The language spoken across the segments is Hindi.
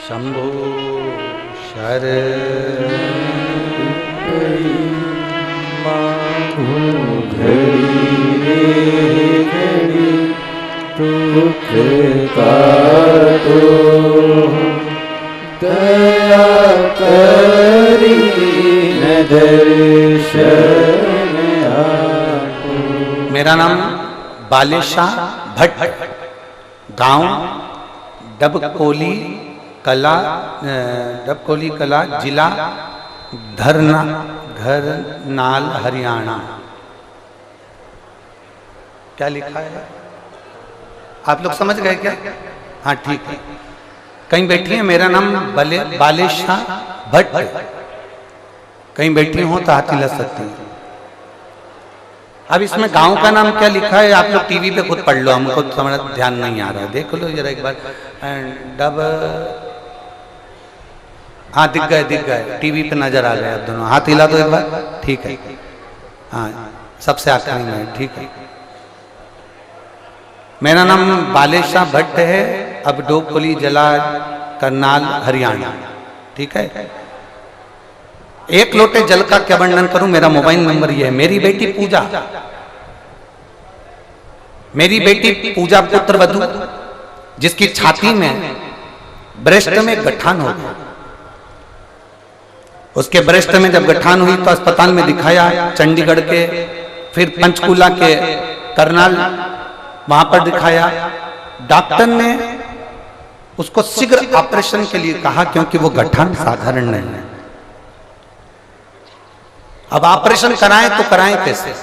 शंभो शर दुख काटो दया करी न दर्शन आपो। मेरा नाम बालेशाह भट्ट, गांव डबकोली कला, जिला धरनाल, हरियाणा। क्या लिखा है आप लोग समझ गए क्या? हाँ ठीक है। कहीं बैठी है, मेरा नाम बालेशाह भट्ट। कहीं बैठी हो तो हाथ हिला सकती है। अब इसमें गांव का नाम क्या लिखा है आप लोग टीवी पे खुद पढ़ लो, हमको समझ ध्यान नहीं आ रहा है। देख लो जरा एक बार। हाँ दिख गए, टीवी पे नजर आ गए। अब दोनों हाथ हिला दो एक बार। ठीक है, हाँ सबसे आखिरी में। ठीक है, मेरा नाम बालेशाह भट्ट है, अब डोकोली जिला करनाल, हरियाणा। ठीक है। एक लोटे जल का क्या वर्णन करूं? मेरा मोबाइल नंबर ये है। मेरी बेटी पूजा पुत्र वधु, जिसकी छाती में ब्रेस्ट में गठान हो गया। उसके ब्रेस्ट में जब गठान हुई तो अस्पताल में दिखाया, चंडीगढ़ के, फिर पंचकूला के करनाल, वहां पर दिखाया। डॉक्टर ने उसको शीघ्र ऑपरेशन के लिए कहा, क्योंकि वो गठान साधारण नहीं है। अब ऑपरेशन कराएं तो कराएं कैसे?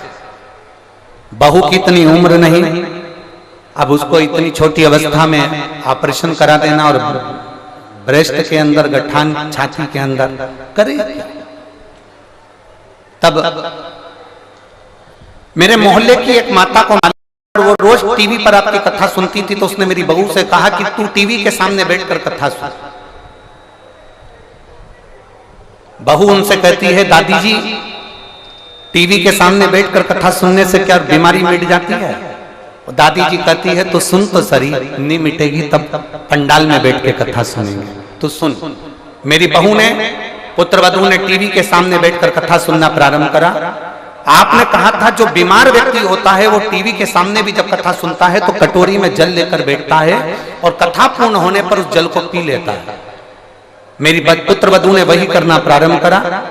बहू की इतनी उम्र नहीं, अब उसको इतनी छोटी अवस्था में ऑपरेशन करा देना और ब्रेस्ट के अंदर गठान, छाती के अंदर करे। तब मेरे मोहल्ले की एक माता को, वो रोज टीवी पर आपकी कथा सुनती थी, तो उसने मेरी बहू से कहा कि तू टीवी के सामने बैठकर कथा सुन। बहू उनसे कहती है, दादी जी टीवी के सामने बैठकर कथा सुनने से क्या बीमारी मिट जाती है? दादी जी कहती है तो सुन तो सही, नहीं मिटेगी तब पंडाल में बैठ के कथा सुनेंगे। तो सुन। मेरी बहू ने, पुत्र वधू ने टीवी के सामने बैठकर कथा सुनना प्रारंभ करा। आपने कहा था जो बीमार व्यक्ति होता है वो टीवी के सामने भी जब कथा सुनता है तो कटोरी में जल लेकर बैठता है और कथा पूर्ण होने पर उस जल को पी लेता है। मेरी पुत्र वधू ने वही करना प्रारंभ करा,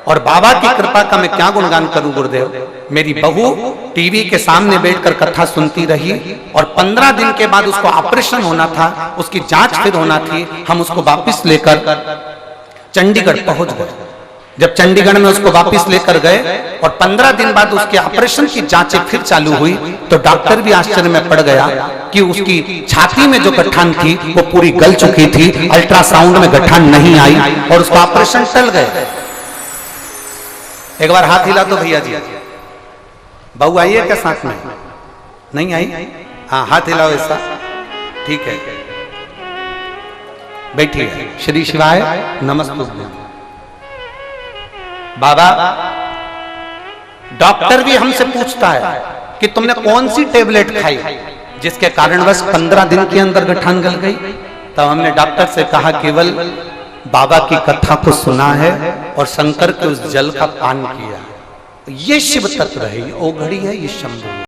और बाबा की कृपा का मैं क्या गुणगान करूं गुरुदेव। मेरी बहू टीवी के सामने बैठकर कथा सुनती रही, और 15 दिन के बाद उसको ऑपरेशन होना था, उसकी जांच फिर होना थी। हम उसको वापस लेकर चंडीगढ़ पहुंच गए। जब चंडीगढ़ में उसको वापस लेकर गए और 15 दिन बाद उसके ऑपरेशन की जांचें फिर चालू हुई, तो डॉक्टर भी आश्चर्य में पड़ गया कि उसकी छाती में जो गठान थी वो पूरी गल चुकी थी। अल्ट्रासाउंड में गठान नहीं आई और उसका ऑपरेशन टल गया। एक बार हाथ हिला तो भैया जी। बहू आई है क्या साथ में? नहीं आई? हाँ हाथ हिलाओ ऐसा। ठीक है, बैठिए। श्री शिवाय नमस्ते। बाबा, डॉक्टर भी हमसे पूछता है कि तुमने कौन सी टेबलेट खाई जिसके कारणवश 15 दिन के अंदर गठान गल गई? तब हमने डॉक्टर से कहा केवल बाबा की कथा को सुना है और शंकर के उस जल का पान किया। ये शिव तत्व है, ये ओ घड़ी है, ये शंभु।